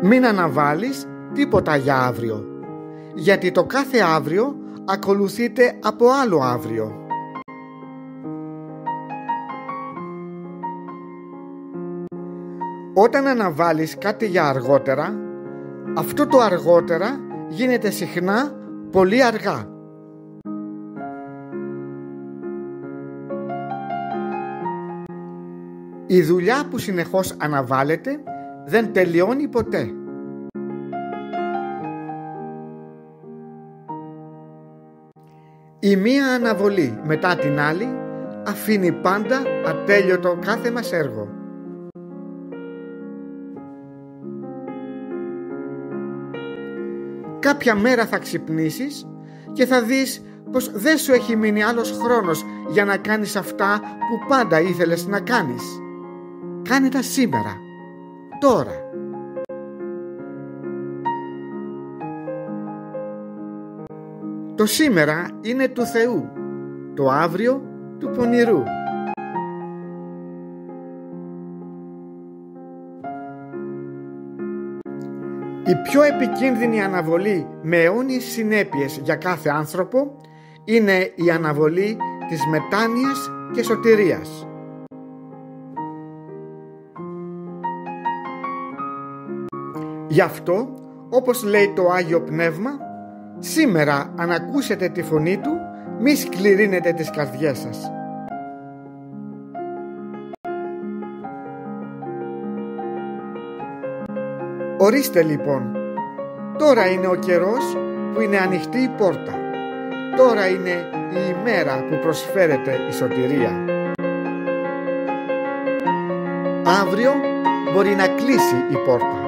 Μην αναβάλεις τίποτα για αύριο, γιατί το κάθε αύριο ακολουθείται από άλλο αύριο. Όταν αναβάλεις κάτι για αργότερα, αυτό το αργότερα γίνεται συχνά πολύ αργά. Η δουλειά που συνεχώς αναβάλλεται δεν τελειώνει ποτέ. Η μία αναβολή μετά την άλλη αφήνει πάντα ατέλειωτο κάθε μας έργο. Κάποια μέρα θα ξυπνήσεις και θα δεις πως δεν σου έχει μείνει άλλος χρόνος για να κάνεις αυτά που πάντα ήθελες να κάνεις. Κάνε τα σήμερα, τώρα. Το σήμερα είναι του Θεού, το αύριο του πονηρού. Η πιο επικίνδυνη αναβολή με αιώνιες συνέπειες για κάθε άνθρωπο είναι η αναβολή της μετάνοιας και σωτηρίας. Γι' αυτό, όπως λέει το Άγιο Πνεύμα, σήμερα αν ακούσετε τη φωνή του, μη σκληρύνετε τις καρδιές σας. Ορίστε λοιπόν, τώρα είναι ο καιρός που είναι ανοιχτή η πόρτα. Τώρα είναι η ημέρα που προσφέρεται η σωτηρία. Αύριο μπορεί να κλείσει η πόρτα.